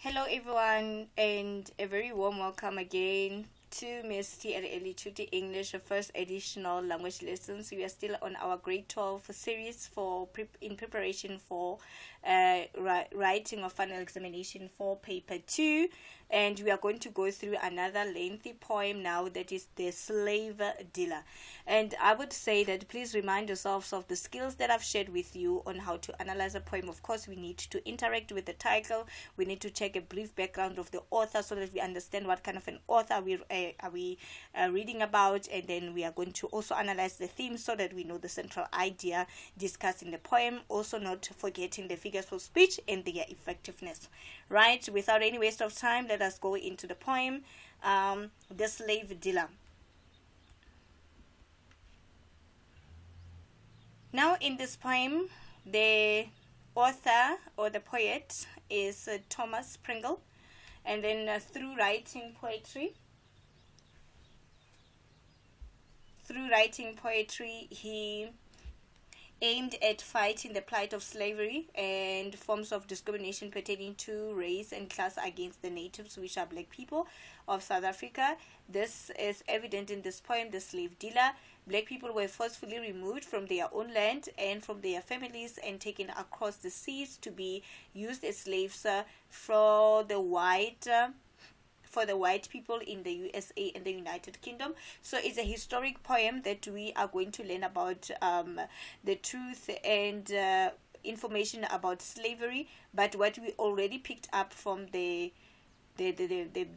Hello, everyone, and a very warm welcome again to Miss T.L.L to English, the first additional language lessons. We are still on our grade 12 series in preparation for writing of final examination for paper 2, and we are going to go through another lengthy poem now, that is the slave dealer. And I would say that please remind yourselves of the skills that I've shared with you on how to analyze a poem. Of course, we need to interact with the title. We need to check a brief background of the author so that we understand what kind of an author are we reading about, and then we are going to also analyze the theme so that we know the central idea discussed in the poem, also not forgetting the figures of speech and their effectiveness. Right, without any waste of time, let us go into the poem, The Slave Dealer. Now, in this poem, the author or the poet is Thomas Pringle, and then through writing poetry, he aimed at fighting the plight of slavery and forms of discrimination pertaining to race and class against the natives, which are black people of South Africa. This is evident in this poem, The Slave Dealer. Black people were forcefully removed from their own land and from their families and taken across the seas to be used as slaves for the white people in the USA and the United Kingdom. So it's a historic poem that we are going to learn about the truth and information about slavery. But what we already picked up from the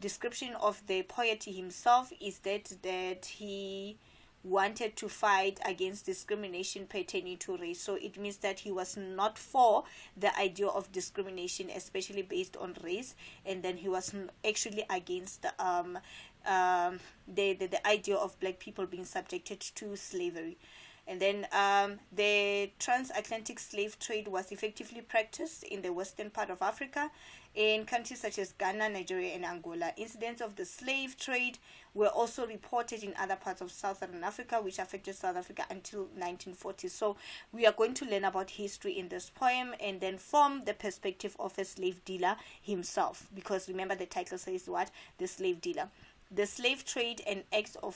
description of the poet himself is that he wanted to fight against discrimination pertaining to race. So it means that he was not for the idea of discrimination, especially based on race, and then he was actually against the idea of black people being subjected to slavery. And then the transatlantic slave trade was effectively practiced in the western part of Africa, in countries such as Ghana, Nigeria, and Angola. Incidents of the slave trade were also reported in other parts of Southern Africa, which affected South Africa until 1940. So we are going to learn about history in this poem, and then from the perspective of a slave dealer himself, because remember the title says what? The slave dealer. The slave trade and acts of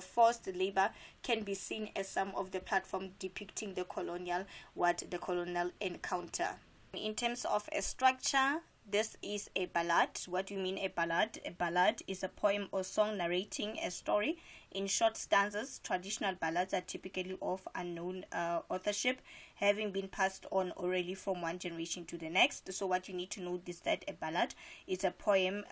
forced labor can be seen as some of the platform depicting the colonial encounter. In terms of a structure, this is a ballad. What do you mean a ballad? A ballad is a poem or song narrating a story in short stanzas. Traditional ballads are typically of unknown authorship, having been passed on orally from one generation to the next. So what you need to know is that a ballad is a poem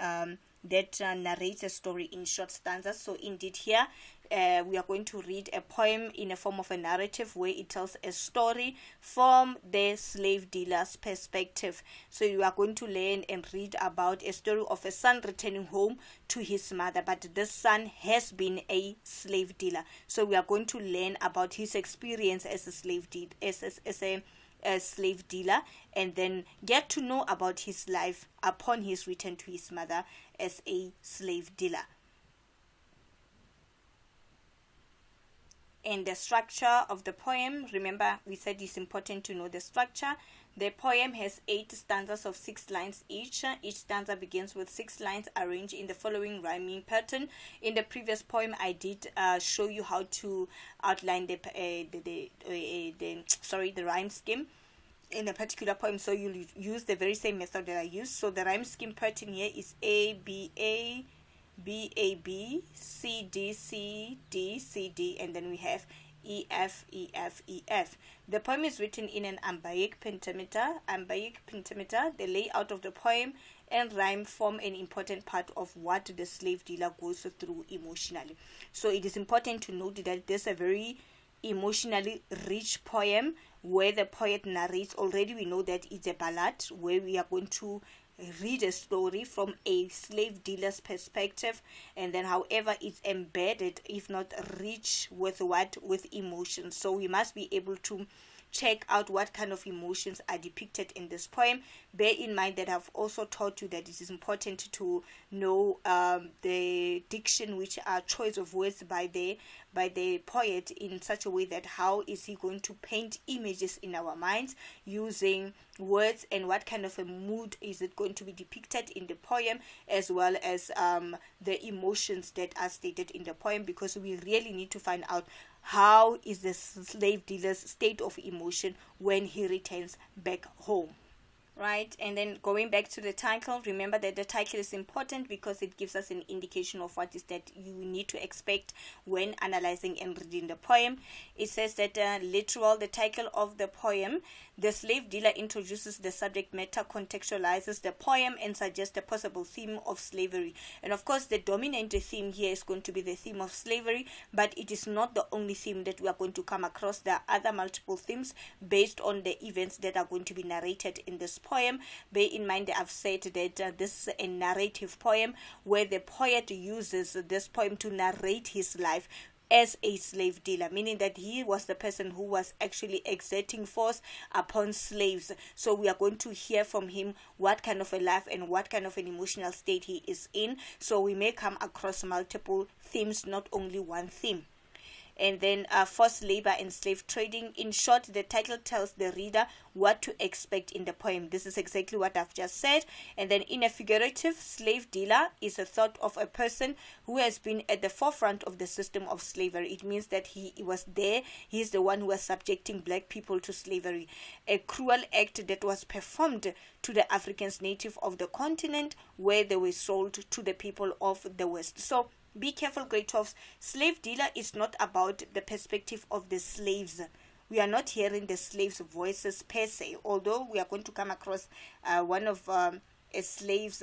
that narrates a story in short stanzas. So indeed here we are going to read a poem in a form of a narrative where it tells a story from the slave dealer's perspective. So you are going to learn and read about a story of a son returning home to his mother, but this son has been a slave dealer. So we are going to learn about his experience as a slave dealer, as slave dealer, and then get to know about his life upon his return to his mother as a slave dealer. And the structure of the poem, remember we said it's important to know the structure. The poem has 8 stanzas of 6 lines each. Each stanza begins with 6 lines arranged in the following rhyming pattern. In the previous poem, I did show you how to outline the rhyme scheme in a particular poem. So you'll use the very same method that I used. So the rhyme scheme pattern here is A B A B A B C D C D C D, and then we have E F E F E F. The poem is written in an iambic pentameter. The layout of the poem and rhyme form an important part of what the slave dealer goes through emotionally. So it is important to note that this is a very emotionally rich poem where the poet narrates. Already we know that it's a ballad where we are going to read a story from a slave dealer's perspective, and then however it's embedded, if not rich with emotion. So we must be able to check out what kind of emotions are depicted in this poem. Bear in mind that I've also taught you that it is important to know the diction, which are choice of words by the poet, in such a way that how is he going to paint images in our minds using words, and what kind of a mood is it going to be depicted in the poem, as well as the emotions that are stated in the poem, because we really need to find out how is the slave dealer's state of emotion when he returns back home. Right, and then going back to the title, remember that the title is important because it gives us an indication of what is that you need to expect when analyzing and reading the poem. It says that literal, the title of the poem, the slave dealer introduces the subject matter, contextualizes the poem, and suggests a possible theme of slavery. And of course, the dominant theme here is going to be the theme of slavery, but it is not the only theme that we are going to come across. There are other multiple themes based on the events that are going to be narrated in this poem. Bear in mind that I've said that this is a narrative poem where the poet uses this poem to narrate his life as a slave dealer, meaning that he was the person who was actually exerting force upon slaves. So we are going to hear from him what kind of a life and what kind of an emotional state he is in. So we may come across multiple themes, not only one theme. And then forced labor and slave trading. In short, the title tells the reader what to expect in the poem. This is exactly what I've just said. And then in a figurative, slave dealer is a thought of a person who has been at the forefront of the system of slavery. It means that he was there. He's the one who was subjecting black people to slavery. A cruel act that was performed to the Africans native of the continent, where they were sold to the people of the West. So be careful, grade 12s. Slave dealer is not about the perspective of the slaves. We are not hearing the slaves' voices per se, although we are going to come across one of a slaves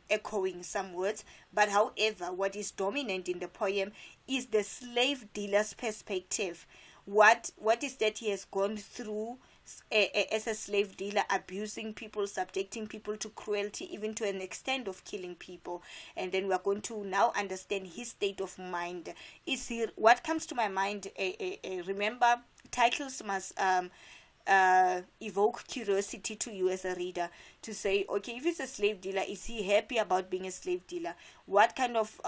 echoing some words. But however, what is dominant in the poem is the slave dealer's perspective. What is that he has gone through as a slave dealer, abusing people, subjecting people to cruelty, even to an extent of killing people. And then we are going to now understand his state of mind. Is he, what comes to my mind, remember, titles must evoke curiosity to you as a reader, to say, okay, if it's a slave dealer, is he happy about being a slave dealer? What kind of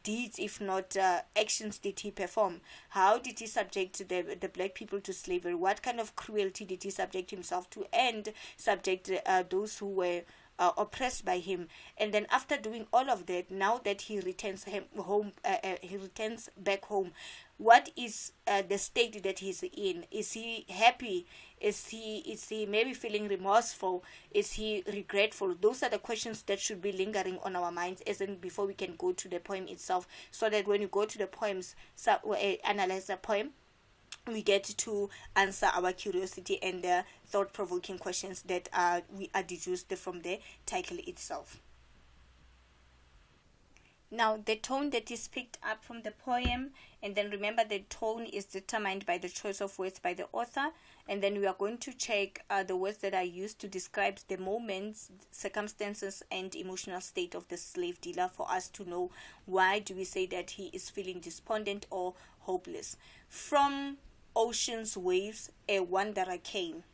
deeds, if not actions, did he perform? How did he subject the black people to slavery? What kind of cruelty did he subject himself to, and subject those who were oppressed by him? And then after doing all of that, now that he returns home, he returns back home, what is the state that he's in? Is he happy? Is he maybe feeling remorseful? Is he regretful? Those are the questions that should be lingering on our minds, as in before we can go to the poem itself, so that when you go to the poems, analyze the poem, we get to answer our curiosity and thought-provoking questions that we are deduced from the title itself. Now, the tone that is picked up from the poem, and then remember the tone is determined by the choice of words by the author, and then we are going to check the words that are used to describe the moments, circumstances, and emotional state of the slave dealer, for us to know why do we say that he is feeling despondent or hopeless. From ocean's waves, a wanderer came.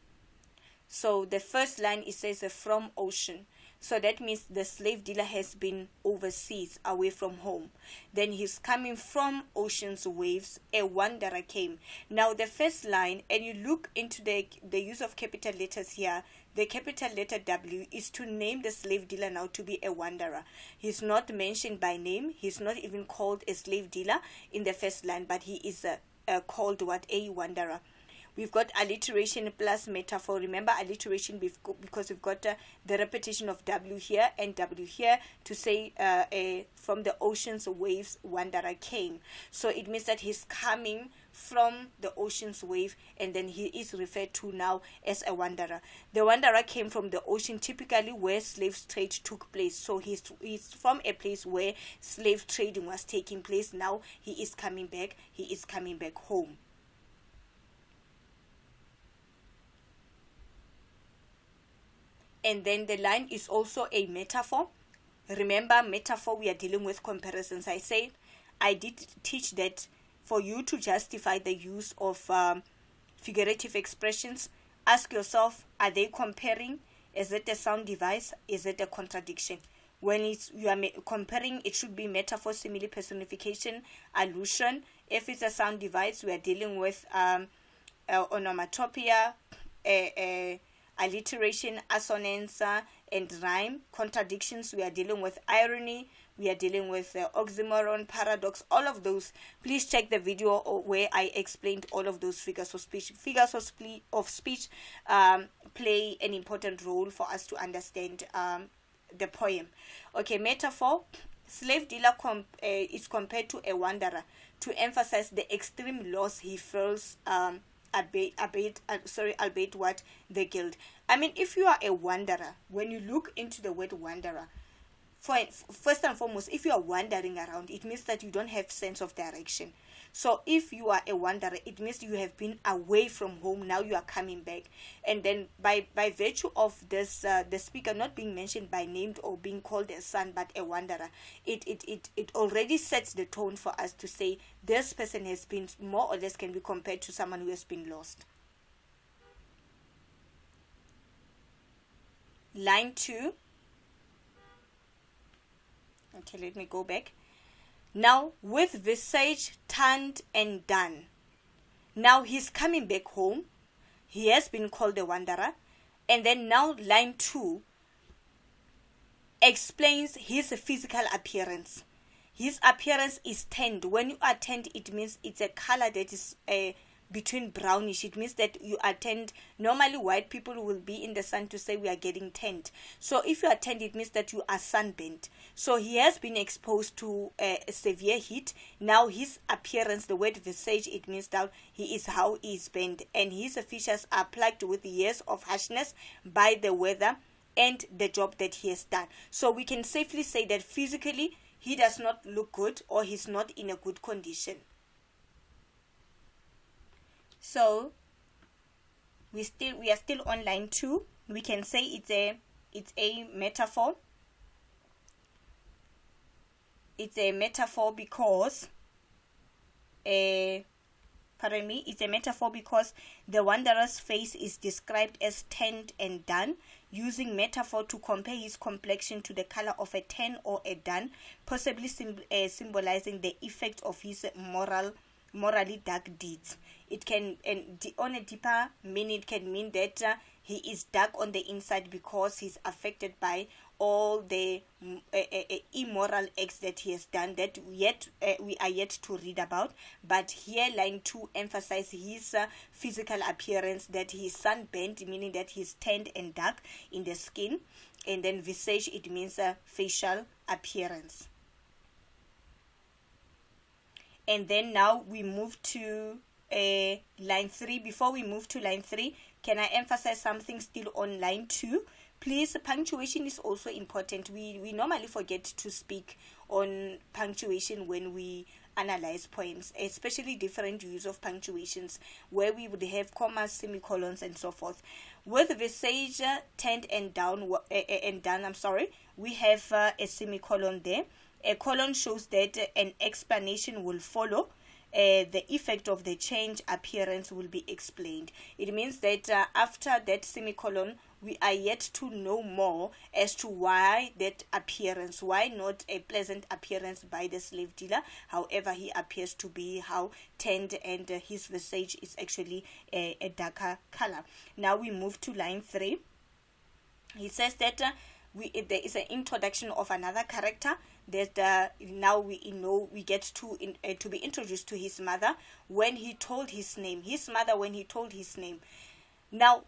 So the first line, it says from ocean. So that means the slave dealer has been overseas, away from home. Then he's coming from ocean's waves, a wanderer came. Now the first line, and you look into the use of capital letters here, the capital letter W is to name the slave dealer now to be a wanderer. He's not mentioned by name. He's not even called a slave dealer in the first line, but he is called what? A wanderer. We've got alliteration plus metaphor. Remember alliteration because we've got the repetition of W here and W here to say from the ocean's waves wanderer came. So it means that he's coming from the ocean's wave, and then he is referred to now as a wanderer. The wanderer came from the ocean, typically where slave trade took place. So he's from a place where slave trading was taking place. Now he is coming back. He is coming back home. And then the line is also a metaphor. Remember, metaphor, we are dealing with comparisons. I said I did teach that for you to justify the use of figurative expressions. Ask yourself, are they comparing? Is it a sound device? Is it a contradiction? When you are comparing, it should be metaphor, simile, personification, allusion. If it's a sound device, we are dealing with onomatopoeia, alliteration, assonance, and rhyme. Contradictions, we are dealing with irony, we are dealing with oxymoron, paradox, all of those. Please check the video where I explained all of those figures of speech. Figures of speech play an important role for us to understand the poem. Okay, metaphor. Slave dealer is compared to a wanderer to emphasize the extreme loss he feels, albeit what the guilt. I mean, if you are a wanderer, when you look into the word wanderer, first and foremost, if you are wandering around, it means that you don't have sense of direction. So if you are a wanderer, it means you have been away from home, now you are coming back. And then by virtue of this, the speaker not being mentioned by name or being called a son but a wanderer, it already sets the tone for us to say this person has been, more or less can be compared to someone who has been lost. Line 2. Okay, let me go back. Now, with visage turned and done. Now he's coming back home. He has been called a wanderer. And then now line 2 explains his physical appearance. His appearance is tanned. When you are tanned, it means it's a color that is between brownish. It means that you are tanned. Normally white people will be in the sun to say we are getting tanned. So if you are tanned, it means that you are sunburnt. So he has been exposed to severe heat. Now his appearance, the word visage, it means that he is how he is bent, and his features are plagued with years of harshness by the weather and the job that he has done. So we can safely say that physically he does not look good, or he's not in a good condition. So we are still on line 2. We can say it's a metaphor. It's a metaphor because it's a metaphor because the wanderer's face is described as tanned and done, using metaphor to compare his complexion to the color of a tan or a dun, possibly symbolizing the effect of his morally dark deeds. It can, and on a deeper meaning, it can mean that he is dark on the inside because he's affected by all the immoral acts that he has done that we are yet to read about. But here line 2 emphasizes his physical appearance, that he is sunburnt, meaning that he's tanned and dark in the skin. And then visage, it means facial appearance. And then now we move to line 3. Before we move to line 3, can I emphasize something still on line 2? Please, punctuation is also important. We normally forget to speak on punctuation when we analyze poems, especially different use of punctuations where we would have commas, semicolons, and so forth. With visage turned and done, we have a semicolon there. A colon shows that an explanation will follow. The effect of the change appearance will be explained. It means that after that semicolon, we are yet to know more as to why that appearance, why not a pleasant appearance by the slave dealer. However, he appears to be how tanned, and his visage is actually a darker color. Now we move to line 3. He says that there is an introduction of another character that now we get to be introduced to his mother when he told his name. His mother when he told his name. Now,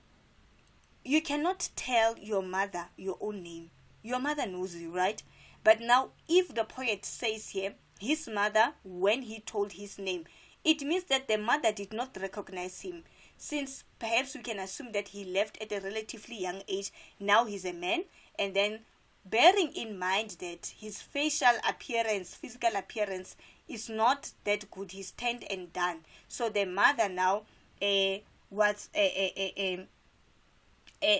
you cannot tell your mother your own name. Your mother knows you, right? But now, if the poet says here, his mother when he told his name, it means that the mother did not recognize him. Since perhaps we can assume that he left at a relatively young age, now he's a man, and then bearing in mind that his facial appearance, physical appearance is not that good, he's tanned and done. So the mother now was a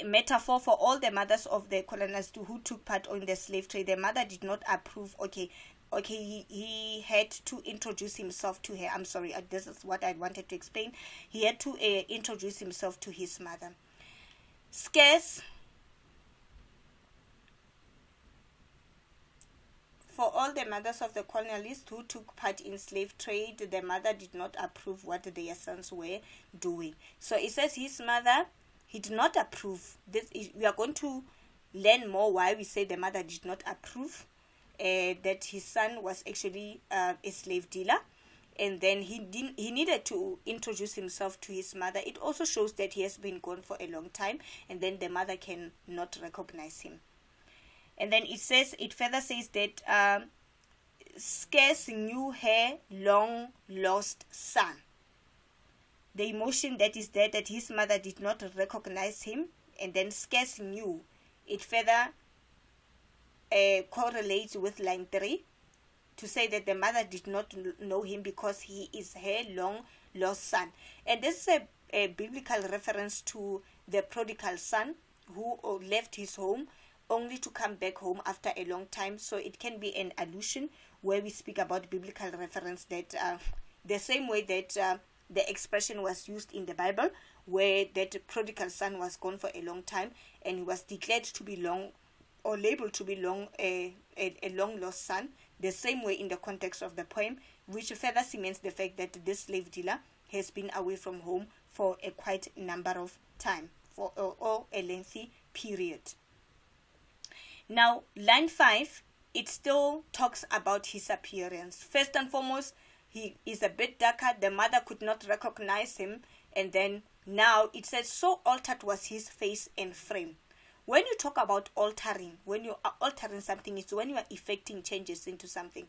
metaphor for all the mothers of the colonized who took part in the slave trade. The mother did not approve, okay, okay, he had to introduce himself to her. I'm sorry, this is what I wanted to explain. He had to introduce himself to his mother. Scarce. For all the mothers of the colonialists who took part in slave trade, the mother did not approve what their sons were doing. So it says his mother, he did not approve. We are going to learn more why we say the mother did not approve that his son was actually a slave dealer. And then he needed to introduce himself to his mother. It also shows that he has been gone for a long time, and then the mother can not recognize him. And then it further says that scarce knew her long lost son. The emotion that is there, that his mother did not recognize him, and then scarce knew, it further correlates with line 3 to say that the mother did not know him because he is her long lost son. And this is a biblical reference to the prodigal son who left his home only to come back home after a long time. So it can be an allusion where we speak about biblical reference, that the same way that the expression was used in the Bible, where that prodigal son was gone for a long time and he was declared to be long, or labeled to be long, a long lost son. The same way in the context of the poem, which further cements the fact that this slave dealer has been away from home for a quite number of time, for or a lengthy period. Now, line 5, it still talks about his appearance. First and foremost, he is a bit darker. The mother could not recognize him. And then now it says, so altered was his face and frame. When you talk about altering, when you are altering something, it's when you are effecting changes into something.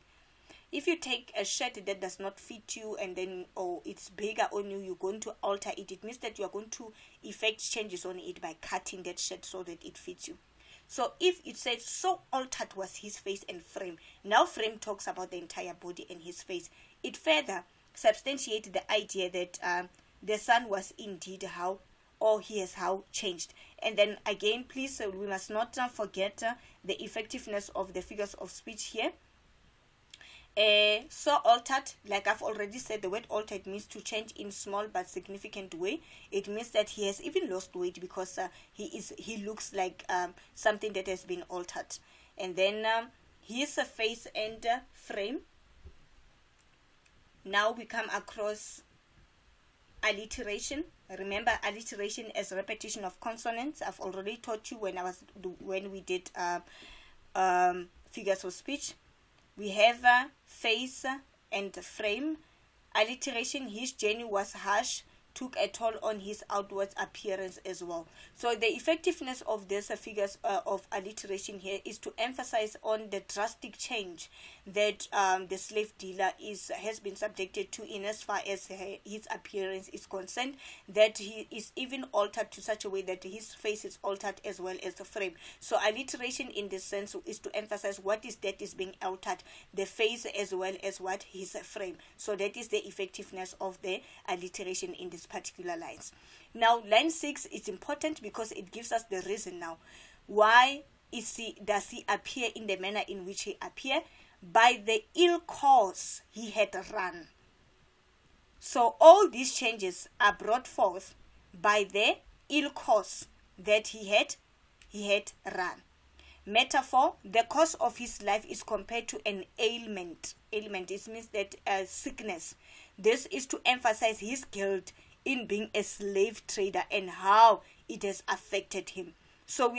If you take a shirt that does not fit you and then it's bigger on you, you're going to alter it. It means that you are going to effect changes on it by cutting that shirt so that it fits you. So if it says, so altered was his face and frame, now frame talks about the entire body and his face. It further substantiates the idea that the son was indeed how changed. And then again, please, we must not forget the effectiveness of the figures of speech here. So altered, like I've already said, the word altered means to change in small but significant way. It means that he has even lost weight because he looks like something that has been altered. And then his face and frame. Now we come across alliteration. Remember alliteration as repetition of consonants. I've already taught you when we did figures of speech. We have face and frame. Alliteration, his journey was harsh, took a toll on his outward appearance as well. So the effectiveness of these figures of alliteration here is to emphasize on the drastic change that the slave dealer has been subjected to in as far as his appearance is concerned, that he is even altered to such a way that his face is altered as well as the frame. So alliteration in this sense is to emphasize what is that is being altered, the face as well as what his frame. So that is the effectiveness of the alliteration in this particular lines. Now line 6 is important because it gives us the reason now why does he appear in the manner in which he appeared. By the ill course he had run. So all these changes are brought forth by the ill course that he had run. Metaphor, the course of his life is compared to an ailment. Ailment, it means that sickness. This is to emphasize his guilt in being a slave trader and how it has affected him. So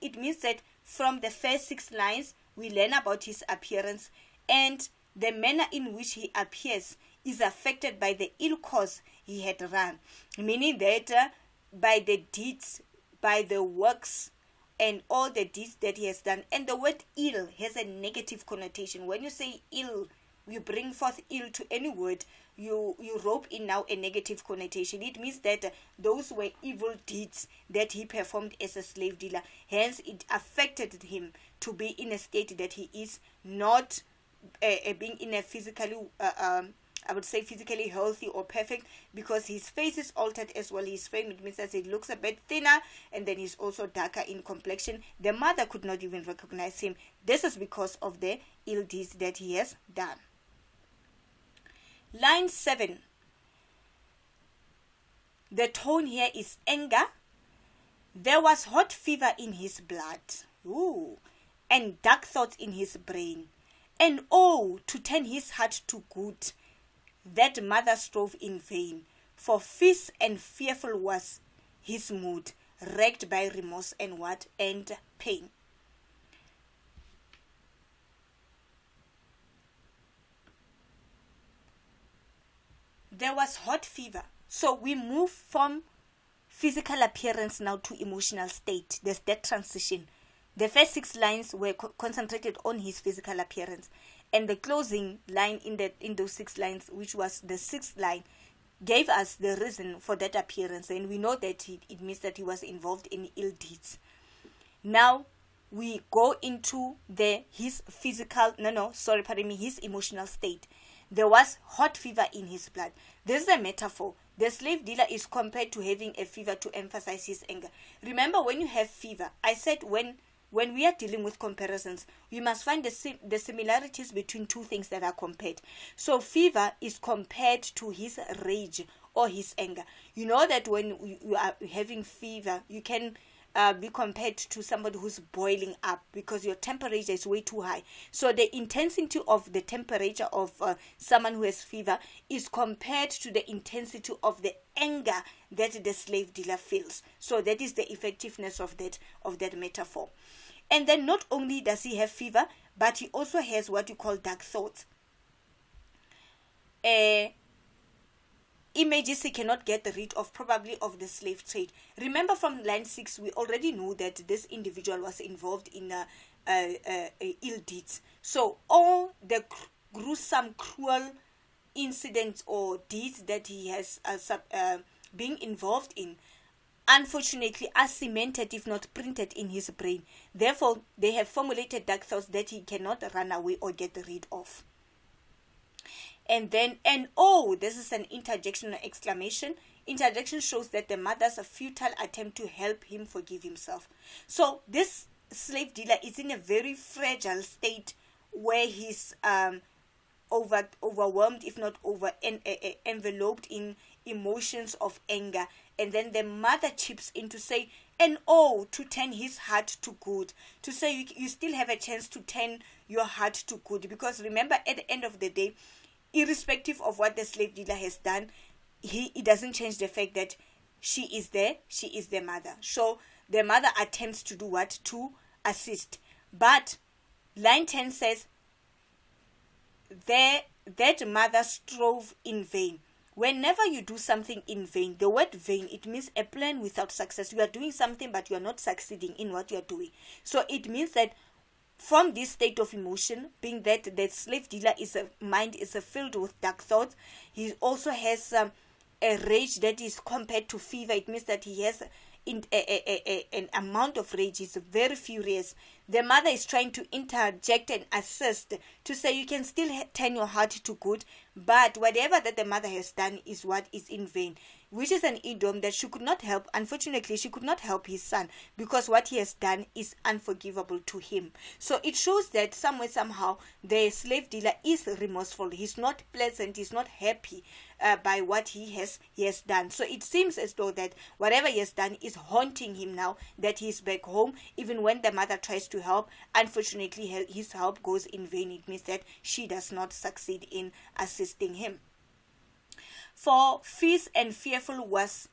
it means that from the first 6 lines, we learn about his appearance, and the manner in which he appears is affected by the ill course he had run. Meaning that by the deeds, by the works, and all the deeds that he has done. And the word ill has a negative connotation. When you say ill, you bring forth ill to any word, you rope in now a negative connotation. It means that those were evil deeds that he performed as a slave dealer. Hence, it affected him to be in a state that he is not being in a physically I would say physically healthy or perfect, because his face is altered as well. His frame, it means that he looks a bit thinner, and then he's also darker in complexion. The mother could not even recognize him. This is because of the ill deeds that he has done. Line 7. The tone here is anger. There was hot fever in his blood. Ooh. And dark thoughts in his brain. And oh, to turn his heart to good, that mother strove in vain. For fierce and fearful was his mood, wrecked by remorse and what? And pain. There was hot fever. So we move from physical appearance now to emotional state. There's that transition. The first 6 lines were concentrated on his physical appearance, and the closing line in those 6 lines, which was the 6th line, gave us the reason for that appearance, and we know that it means that he was involved in ill deeds. Now we go into his emotional state. There was hot fever in his blood. This is a metaphor. The slave dealer is compared to having a fever to emphasize his anger. Remember, when you have fever, I said when we are dealing with comparisons, we must find the similarities between 2 things that are compared. So fever is compared to his rage or his anger. You know that when you are having fever, you can be compared to somebody who's boiling up because your temperature is way too high. So the intensity of the temperature of someone who has fever is compared to the intensity of the anger that the slave dealer feels. So that is the effectiveness of that metaphor. And then not only does he have fever, but he also has what you call dark thoughts. Images he cannot get rid of, probably of the slave trade. Remember, from line 6, we already knew that this individual was involved in ill deeds. So all the gruesome, cruel incidents or deeds that he has been involved in, unfortunately, are cemented, if not printed, in his brain. Therefore, they have formulated dark thoughts that he cannot run away or get rid of. And then, and oh, this is an interjection or exclamation. Interjection shows that the mother's a futile attempt to help him forgive himself. So this slave dealer is in a very fragile state where he's overwhelmed, if not enveloped in emotions of anger. And then the mother chips in to say, and oh, to turn his heart to good. To say you still have a chance to turn your heart to good. Because remember, at the end of the day, irrespective of what the slave dealer has done, it doesn't change the fact that she is the mother. So the mother attempts to do what? To assist. But line 10 says, that mother strove in vain. Whenever you do something in vain, the word vain, it means a plan without success. You are doing something, but you are not succeeding in what you are doing. So it means that from this state of emotion, being that the slave dealer mind is filled with dark thoughts, he also has a rage that is compared to fever. It means that he has an amount of rage. He's very furious. The mother is trying to interject and assist to say you can still turn your heart to good, but whatever that the mother has done is what is in vain, which is an idiom that she could not help. Unfortunately, she could not help his son because what he has done is unforgivable to him. So it shows that somewhere, somehow, the slave dealer is remorseful. He's not pleasant. He's not happy by what he has done. So it seems as though that whatever he has done is haunting him now, that he's back home. Even when the mother tries to help, unfortunately, his help goes in vain. It means that she does not succeed in assisting him. For fierce and fearful was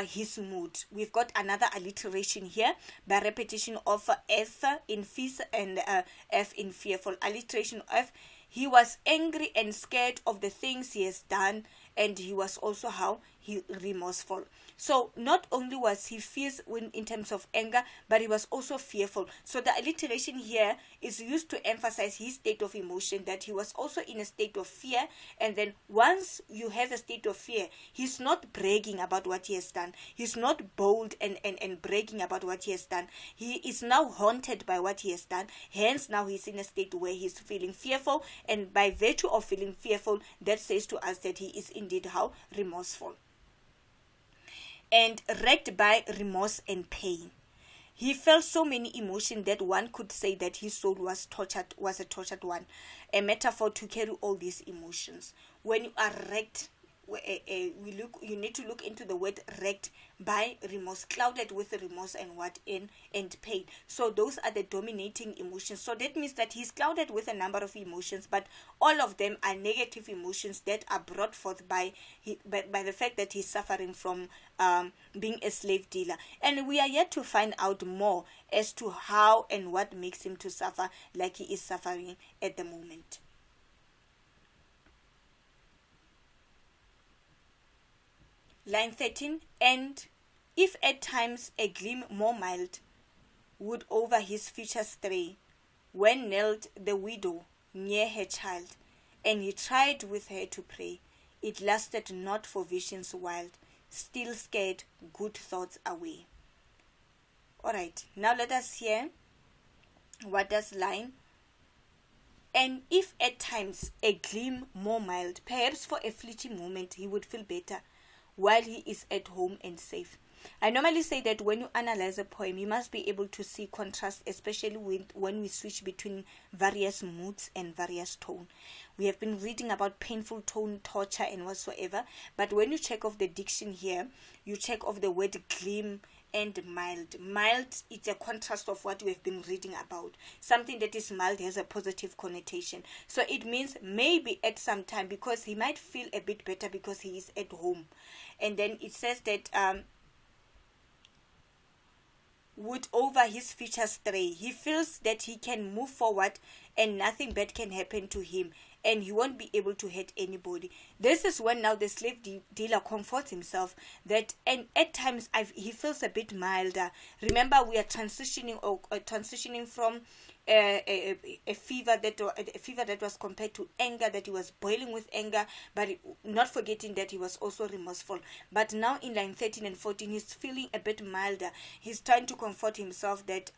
his mood. We've got another alliteration here by repetition of F in fierce and F in fearful. Alliteration of he was angry and scared of the things he has done, and he was also remorseful. So not only was he fierce in terms of anger, but he was also fearful. So the alliteration here is used to emphasize his state of emotion, that he was also in a state of fear. And then once you have a state of fear, he's not bragging about what he has done. He's not bold and bragging about what he has done. He is now haunted by what he has done. Hence now he's in a state where he's feeling fearful, and by virtue of feeling fearful, that says to us that he is indeed how? Remorseful. And wrecked by remorse and pain. He felt so many emotions that one could say that his soul was a tortured one. A metaphor to carry all these emotions. When you are wrecked, you need to look into the word wrecked by remorse, clouded with remorse and pain. So those are the dominating emotions. So that means that he's clouded with a number of emotions, but all of them are negative emotions that are brought forth by the fact that he's suffering from being a slave dealer. And we are yet to find out more as to how and what makes him to suffer like he is suffering at the moment. Line 13, and if at times a gleam more mild would over his features stray, when knelt the widow near her child, and he tried with her to pray, it lasted not for visions wild, still scared good thoughts away. Alright, now let us hear what does line. And if at times a gleam more mild, perhaps for a fleeting moment he would feel better, while he is at home and safe. I normally say that when you analyze a poem, you must be able to see contrast, especially when we switch between various moods and various tone. We have been reading about painful tone, torture, and whatsoever, but when you check off the diction here, you check off the word gleam and mild. Mild, it's a contrast of what we have been reading about. Something that is mild has a positive connotation. So it means maybe at some time, because he might feel a bit better because he is at home. And then it says that would over his features stray. He feels that he can move forward and nothing bad can happen to him, and he won't be able to hurt anybody. This is when now the slave dealer comforts himself that, and at times he feels a bit milder. Remember, we are transitioning from a fever that was compared to anger, that he was boiling with anger, but not forgetting that he was also remorseful. But now in line 13 and 14, he's feeling a bit milder. He's trying to comfort himself that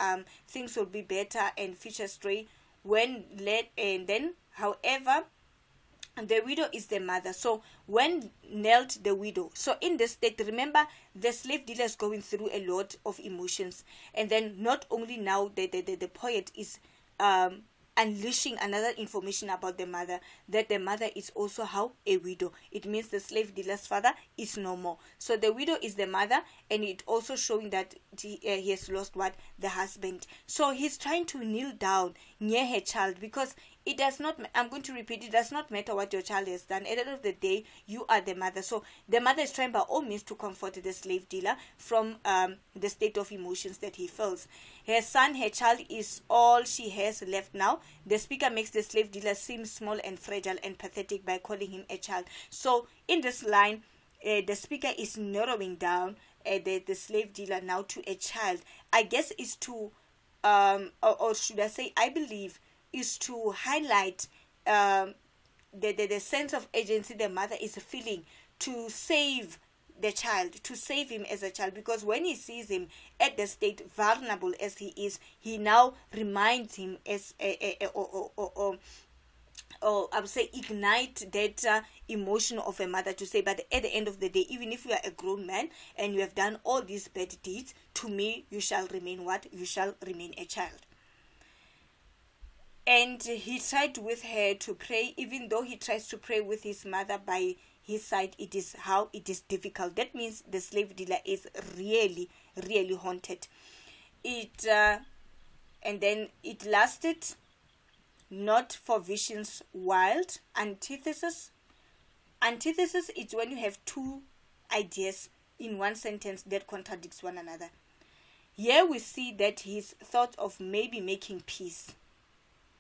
things will be better and future stray when led. And then, however, the widow is the mother. So when knelt the widow. So in this state, remember, the slave dealer is going through a lot of emotions. And then not only now the poet is unleashing another information about the mother, that the mother is also how? A widow. It means the slave dealer's father is no more. So the widow is the mother, and it also showing that he has lost what? The husband. So he's trying to kneel down near her child, because it does not, I'm going to repeat, it does not matter what your child has done. At the end of the day, you are the mother. So the mother is trying by all means to comfort the slave dealer from the state of emotions that he feels. Her son, her child, is all she has left now. The speaker makes the slave dealer seem small and fragile and pathetic by calling him a child. So in this line, the speaker is narrowing down the slave dealer now to a child. I guess is to, or should I say, I believe, is to highlight the sense of agency the mother is feeling to save the child, to save him as a child, because when he sees him at the state vulnerable as he is, he now reminds him as or I would say ignite that emotion of a mother to say, but at the end of the day, even if you are a grown man and you have done all these bad deeds, to me you shall remain what? You shall remain a child. And he tried with her to pray, even though he tries to pray with his mother by his side, it is difficult. That means the slave dealer is really, really haunted. And then it lasted not for visions wild. Antithesis is when you have two ideas in one sentence that contradicts one another. Here we see that his thought of maybe making peace.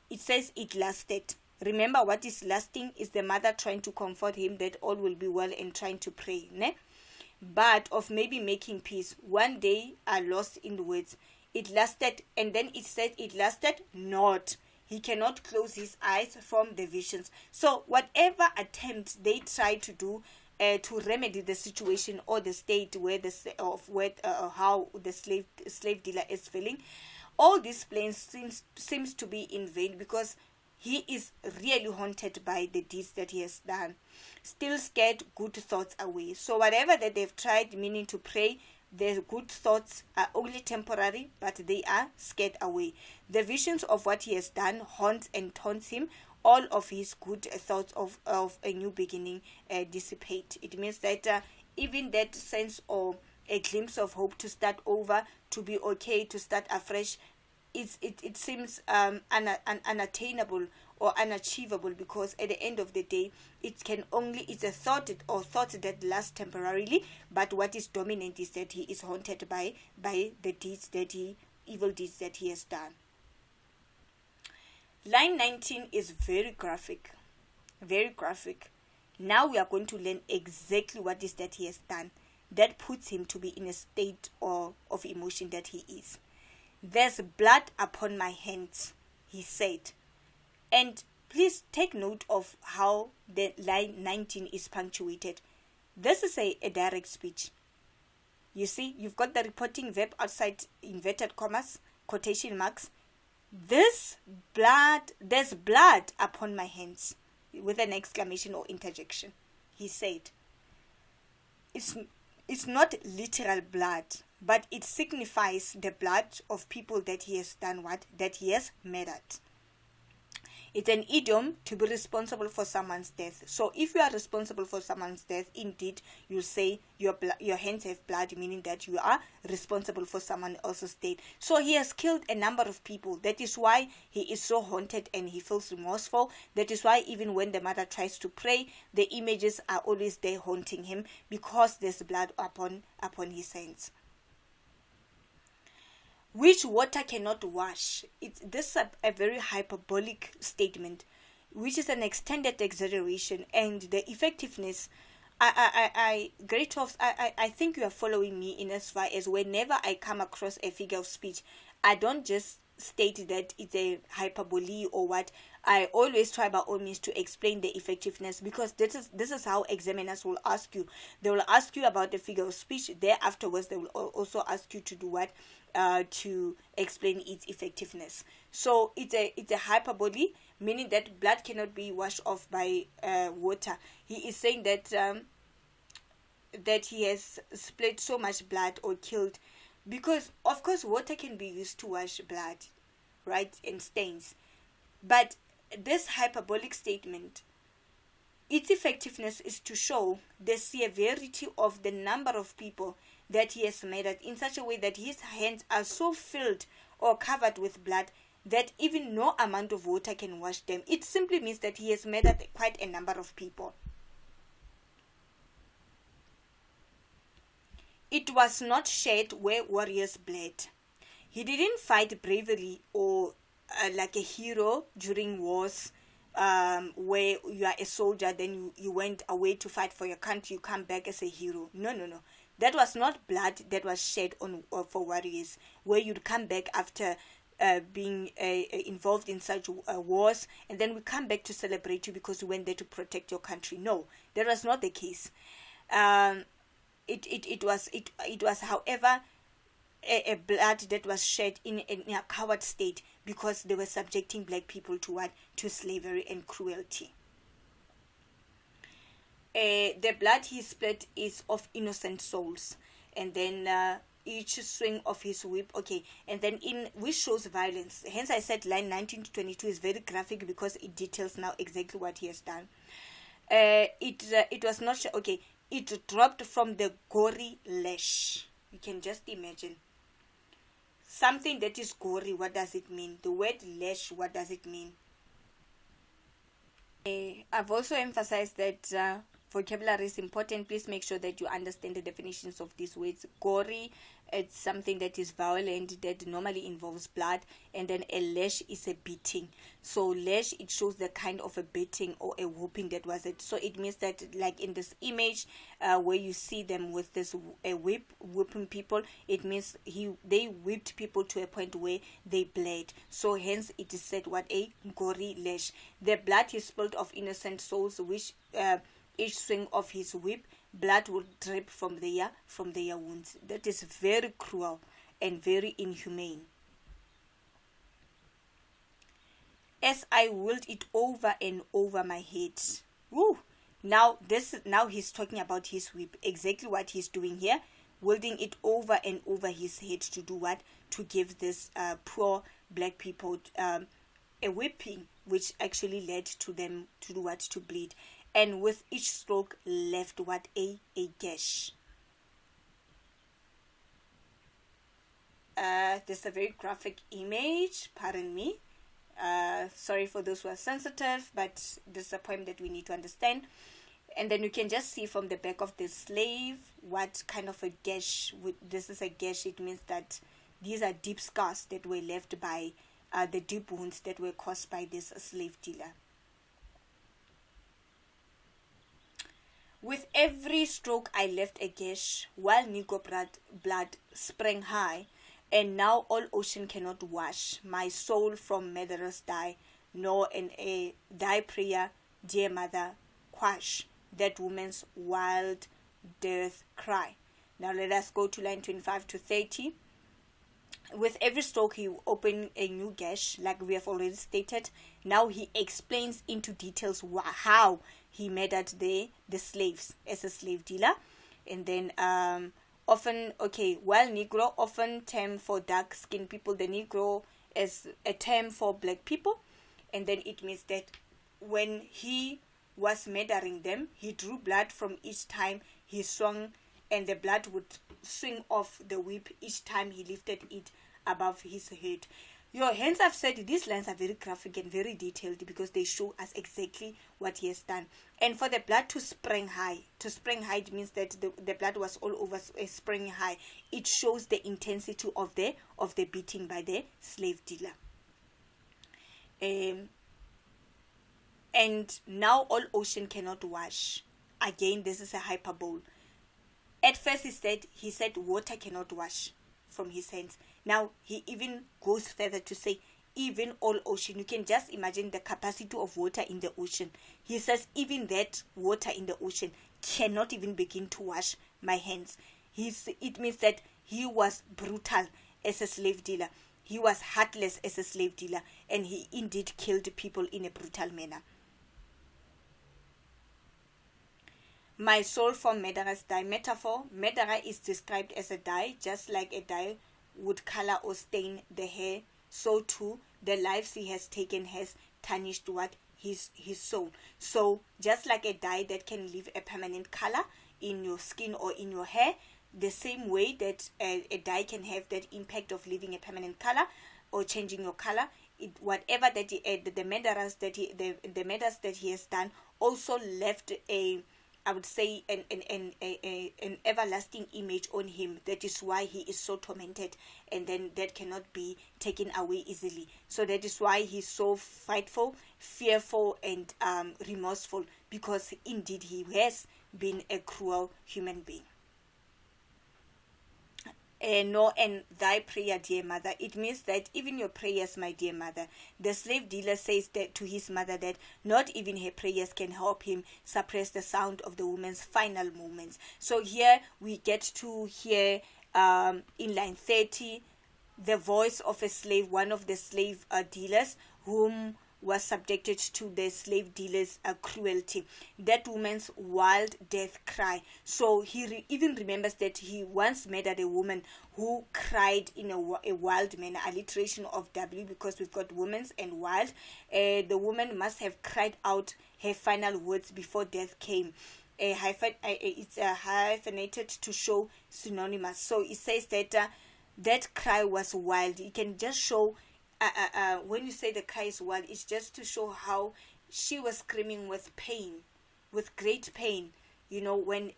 It says it lasted. Remember, what is lasting is the mother trying to comfort him that all will be well and trying to pray. Ne? but of maybe making peace. One day are lost in the words. It lasted, and then it said it lasted not. He cannot close his eyes from the visions. So whatever attempt they try to do to remedy the situation or the state where how the slave dealer is feeling, all these plans seems to be in vain, because he is really haunted by the deeds that he has done. Still scared good thoughts away. So whatever that they've tried, meaning to pray, the good thoughts are only temporary, but they are scared away. The visions of what he has done haunts and taunts him. All of his good thoughts of a new beginning dissipate. It means that even that sense or a glimpse of hope to start over, to be okay, to start afresh, it seems unattainable or unachievable, because at the end of the day it's a thought that lasts temporarily, but what is dominant is that he is haunted by the evil deeds that he has done. Line 19 is very graphic. Now we are going to learn exactly what is that he has done that puts him to be in a state of emotion that he is. There's blood upon my hands, he said. And please take note of how the line 19 is punctuated. This is a direct speech. You see, you've got the reporting verb outside inverted commas, quotation marks. There's blood upon my hands, with an exclamation or interjection. He said, it's not literal blood, but it signifies the blood of people that he has done what? That he has murdered. It's an idiom to be responsible for someone's death. So if you are responsible for someone's death, indeed, you'll say your hands have blood, meaning that you are responsible for someone else's death. So he has killed a number of people. That is why he is so haunted and he feels remorseful. That is why even when the mother tries to pray, the images are always there haunting him, because there's blood upon his hands. Which water cannot wash. This is a very hyperbolic statement, which is an extended exaggeration, and the effectiveness. Great of, I think you are following me in as far as whenever I come across a figure of speech, I don't just state that it's a hyperbole or what. I always try by all means to explain the effectiveness, because this is how examiners will ask you. They will ask you about the figure of speech. There afterwards, they will also ask you to do what? To explain its effectiveness. So it's a hyperbole, meaning that blood cannot be washed off by water. He is saying that that he has spilled so much blood or killed, because of course water can be used to wash blood, right, and stains. But this hyperbolic statement, its effectiveness is to show the severity of the number of people that he has murdered, in such a way that his hands are so filled or covered with blood that even no amount of water can wash them. It simply means that he has murdered quite a number of people. It was not shed where warriors bled. He didn't fight bravely or like a hero during wars, where you are a soldier, then you went away to fight for your country, you come back as a hero. No. That was not blood that was shed for warriors, where you'd come back after being involved in such wars, and then we come back to celebrate you because you went there to protect your country. No, that was not the case. It was, however, a blood that was shed in a coward state, because they were subjecting black people to what? To slavery and cruelty. The blood he spilled is of innocent souls, and then each swing of his whip, okay, and then which shows violence. Hence I said line 19 to 22 is very graphic, because it details now exactly what he has done. It was not okay. It dropped from the gory lash. You can just imagine something that is gory. What does it mean? The word lash, what does it mean? I've also emphasized that vocabulary is important. Please make sure that you understand the definitions of these words. Gory it's something that is violent, that normally involves blood. And then a lash is a beating. So lash, it shows the kind of a beating or a whooping that was it. So it means that, like in this image, where you see them with this a whip whipping people, it means they whipped people to a point where they bled. So hence it is said what a gory lash. The blood is spilled of innocent souls, which each swing of his whip, blood will drip from their wounds. That is very cruel and very inhumane. As I willed it over and over my head. Woo! Now he's talking about his whip. Exactly what he's doing here, wielding it over and over his head to do what? To give this poor black people a whipping, which actually led to them to do what? To bleed. And with each stroke left what? A gash. This is a very graphic image, pardon me. Sorry for those who are sensitive, but this is a poem that we need to understand. And then you can just see from the back of the slave what kind of a gash. This is a gash. It means that these are deep scars that were left by the deep wounds that were caused by this slave dealer. With every stroke I left a gash, while Negro blood sprang high, and now all ocean cannot wash my soul from murderous die, nor in a thy prayer, dear mother, quash that woman's wild death cry. Now let us go to line 25 to 30. With every stroke he will open a new gash, like we have already stated. Now he explains into details how he murdered the slaves as a slave dealer. And then often, while Negro, often term for dark skinned people, the Negro is a term for black people. And then it means that when he was murdering them, he drew blood from each time he swung, and the blood would swing off the whip each time he lifted it above his head. Hence I've said these lines are very graphic and very detailed because they show us exactly what he has done. And for the blood to spring high, it means that the blood was all over springing high. It shows the intensity of the beating by the slave dealer. And now all ocean cannot wash. Again, this is a hyperbole. At first he said water cannot wash from his hands. Now he even goes further to say even all ocean. You can just imagine the capacity of water in the ocean. He says even that water in the ocean cannot even begin to wash my hands. It means that he was brutal as a slave dealer. He was heartless as a slave dealer, and he indeed killed people in a brutal manner. My soul from murderous dye. Metaphor. Murderer is described as a dye, just like a dye would color or stain the hair. So too, the lives he has taken has tarnished what? His soul. So just like a dye that can leave a permanent color in your skin or in your hair, the same way that a dye can have that impact of leaving a permanent color or changing your color, whatever that the murders that he has done also left I would say an everlasting image on him. That is why he is so tormented, and then that cannot be taken away easily. So that is why he's so frightful, fearful, and remorseful, because indeed he has been a cruel human being. And thy prayer, dear mother. It means that even your prayers, my dear mother. The slave dealer says that to his mother that not even her prayers can help him suppress the sound of the woman's final moments. So here we get to hear in line 30 the voice of a slave, one of the slave dealers whom was subjected to the slave dealer's cruelty. That woman's wild death cry. So he even remembers that he once murdered a woman who cried in a wild manner. Alliteration of W, because we've got women's and wild. The woman must have cried out her final words before death came. It's hyphenated to show synonymous. So it says that that cry was wild. It can just show when you say the cry is wild, it's just to show how she was screaming with pain, with great pain. When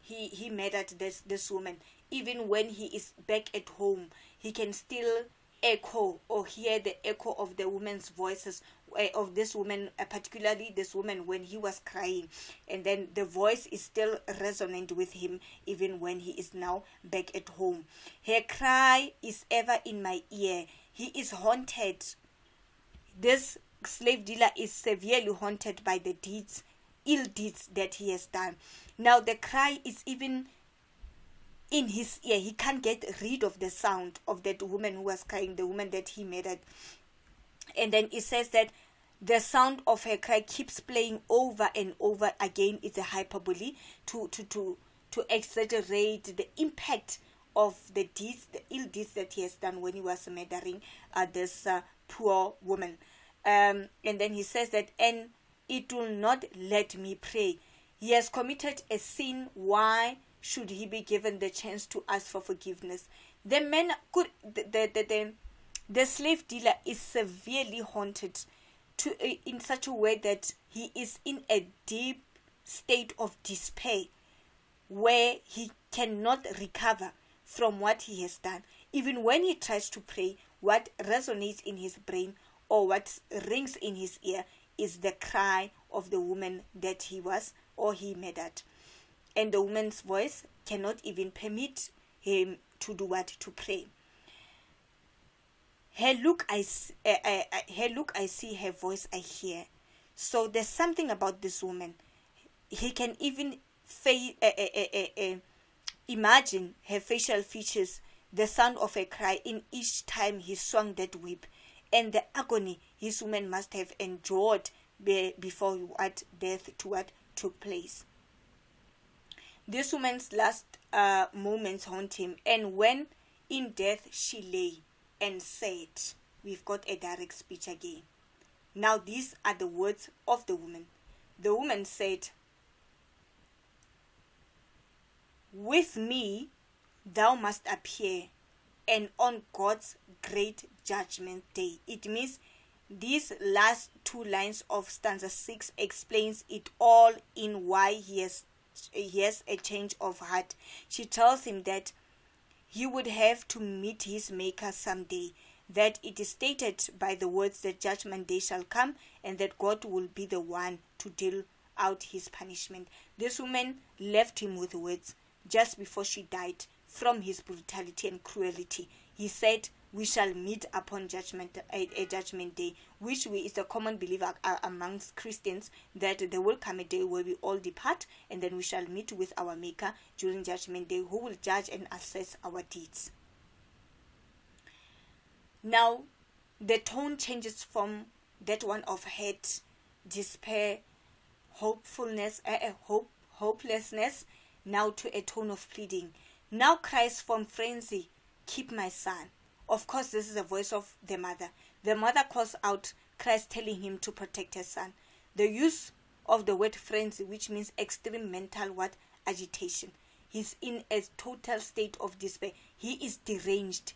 he murdered this woman, even when he is back at home, he can still echo or hear the echo of the woman's voices, of this woman, particularly this woman when he was crying, and then the voice is still resonant with him even when he is now back at home. Her cry is ever in my ear. He is haunted. This slave dealer is severely haunted by the ill deeds that he has done. Now the cry is even in his ear. He can't get rid of the sound of that woman who was crying, the woman that he murdered. And then it says that the sound of her cry keeps playing over and over again. It's a hyperbole to exaggerate the impact of the ill deeds that he has done when he was murdering this poor woman. And then he says that, and it will not let me pray. He has committed a sin. Why should he be given the chance to ask for forgiveness? The man could the slave dealer is severely haunted in such a way that he is in a deep state of despair, where he cannot recover from what he has done. Even when he tries to pray, what resonates in his brain or what rings in his ear is the cry of the woman that he murdered. And the woman's voice cannot even permit him to do what? To pray. Her look I see, her voice I hear. So there's something about this woman. He can even imagine her facial features, the sound of her cry in each time he swung that whip, and the agony his woman must have endured before death took place. This woman's last moments haunt him, and when in death she lay and said, we've got a direct speech again. Now these are the words of the woman. The woman said, with me thou must appear, and on God's great judgment day. It means these last two lines of stanza 6 explains it all in why he has a change of heart. She tells him that he would have to meet his maker someday, that it is stated by the words that judgment day shall come, and that God will be the one to deal out his punishment. This woman left him with words just before she died from his brutality and cruelty. He said, we shall meet upon a judgment day, which is a common belief amongst Christians, that there will come a day where we all depart, and then we shall meet with our Maker during judgment day, who will judge and assess our deeds. Now, the tone changes from that one of hate, despair, hopelessness, now to a tone of pleading. Now cries from frenzy, keep my son. Of course, this is the voice of the mother. The mother calls out, cries, telling him to protect her son. The use of the word frenzy, which means extreme mental agitation. He's in a total state of despair. He is deranged.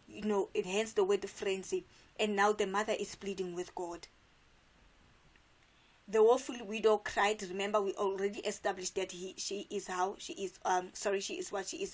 It hence the word frenzy. And now the mother is pleading with God. The woeful widow cried. Remember, we already established that she is a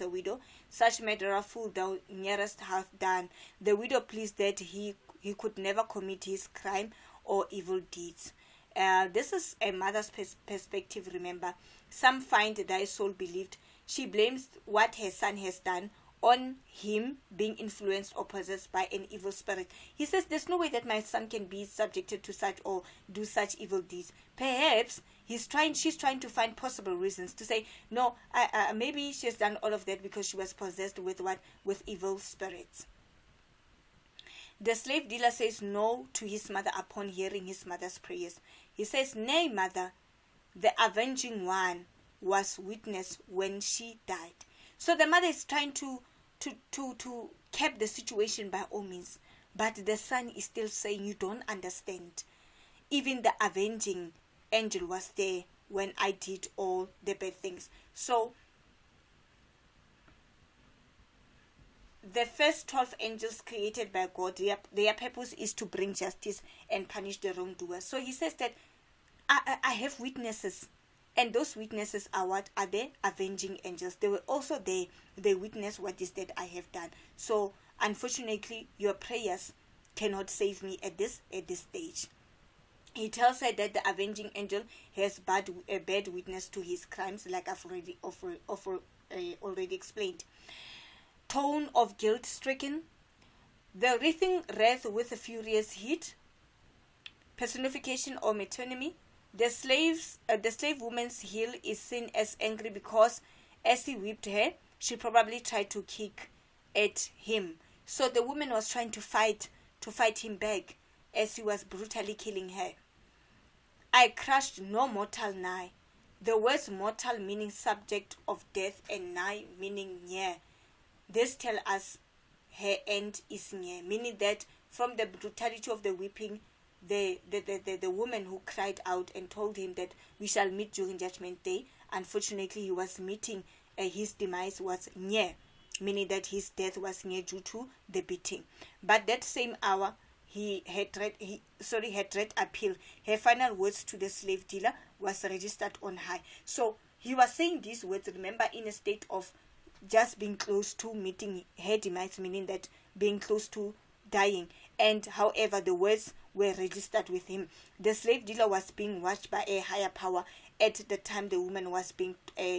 widow. Such murderer fool thou nearest hath done. The widow pleads that he could never commit his crime or evil deeds. This is a mother's perspective, remember. Some find thy soul believed. She blames what her son has done on him being influenced or possessed by an evil spirit. He says, there's no way that my son can be subjected to such or do such evil deeds. Perhaps she's trying to find possible reasons to say, no, maybe she has done all of that because she was possessed with evil spirits. The slave dealer says no to his mother upon hearing his mother's prayers. He says, nay, mother, the avenging one was witness when she died. So the mother is trying to cap the situation by all means, but the son is still saying, you don't understand. Even the avenging angel was there when I did all the bad things. So the first 12 angels created by God, their purpose is to bring justice and punish the wrongdoer. So he says that I have witnesses. And those witnesses are what? Are the avenging angels. They were also there. They witness what is that I have done. So unfortunately, your prayers cannot save me at this stage. He tells her that the avenging angel has a bad witness to his crimes, like I've already explained. Tone of guilt stricken. The writhing wrath with a furious heat. Personification or metonymy. The slave woman's heel is seen as angry because as he whipped her, she probably tried to kick at him. So the woman was trying to fight him back as he was brutally killing her. I crushed no mortal nigh. The words mortal meaning subject of death and nigh meaning near. This tells us her end is near, meaning that from the brutality of the whipping, the woman who cried out and told him that we shall meet during Judgment Day, unfortunately he was meeting, his demise was near, meaning that his death was near due to the beating. But that same hour, her dread appeal, her final words to the slave dealer was registered on high. So he was saying these words, remember, in a state of just being close to meeting her demise, meaning that being close to dying. And however, the words were registered with him. The slave dealer was being watched by a higher power at the time the woman was being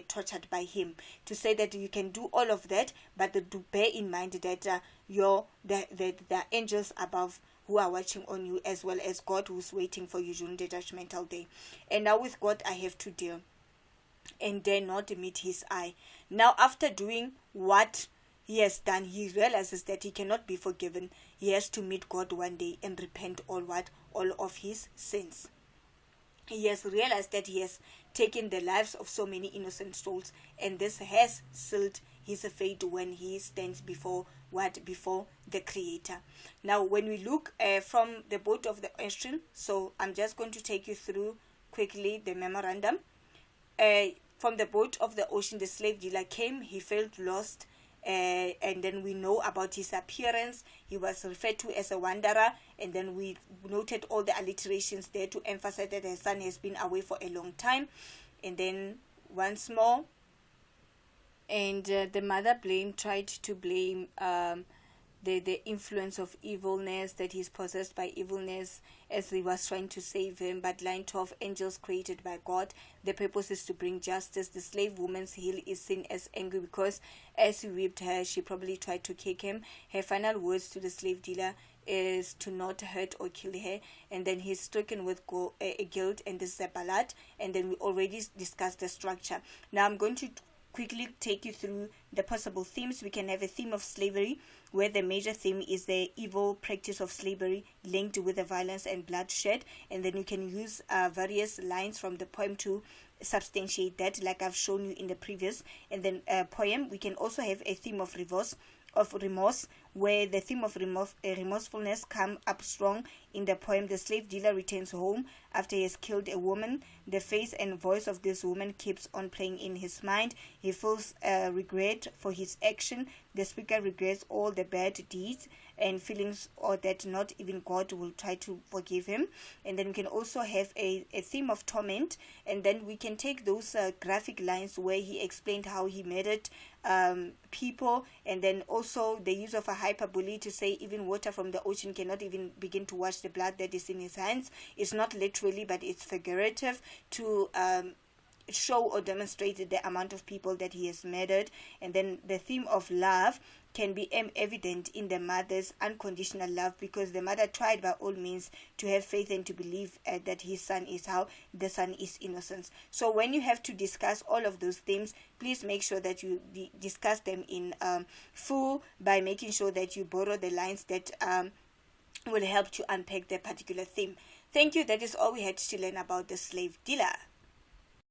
tortured by him. To say that you can do all of that, but to bear in mind that the angels above who are watching on you, as well as God who's waiting for you during the judgmental day. And now with God I have to deal and dare not meet his eye. Now after doing what he has done, he realizes that he cannot be forgiven. He has to meet God one day and repent all of his sins. He has realized that he has taken the lives of so many innocent souls, and this has sealed his fate when he stands before the Creator. Now when we look from the boat of the ocean, so I'm just going to take you through quickly the memorandum. From the boat of the ocean, the slave dealer came. He felt lost, and then we know about his appearance. He was referred to as a wanderer, and then we noted all the alliterations there to emphasize that the son has been away for a long time. And then once more, and the mother tried to blame the influence of evilness, that he's possessed by evilness as he was trying to save him. But line 12, angels created by God, the purpose is to bring justice. The slave woman's heel is seen as angry because as he whipped her, she probably tried to kick him. Her final words to the slave dealer is to not hurt or kill her, and then he's stricken with guilt, and this is a ballad. And then we already discussed the structure. Now I'm going to quickly take you through the possible themes. We can have a theme of slavery, where the major theme is the evil practice of slavery linked with the violence and bloodshed, and then you can use various lines from the poem to substantiate that, like I've shown you in the previous. And then poem, we can also have a theme of remorse, where the theme of remorsefulness come up strong in the poem. The slave dealer returns home after he has killed a woman. The face and voice of this woman keeps on playing in his mind. He feels regret for his action. The speaker regrets all the bad deeds and feelings, or that not even God will try to forgive him. And then we can also have a theme of torment, and then we can take those graphic lines where he explained how he murdered people, and then also the use of a hyperbole to say even water from the ocean cannot even begin to wash the blood that is in his hands. It's not literally, but it's figurative to show or demonstrate the amount of people that he has murdered. And then the theme of love can be evident in the mother's unconditional love, because the mother tried by all means to have faith and to believe that his son is innocent. So when you have to discuss all of those themes, please make sure that you discuss them in full, by making sure that you borrow the lines that will help to unpack the particular theme. Thank you. That is all we had to learn about the slave dealer.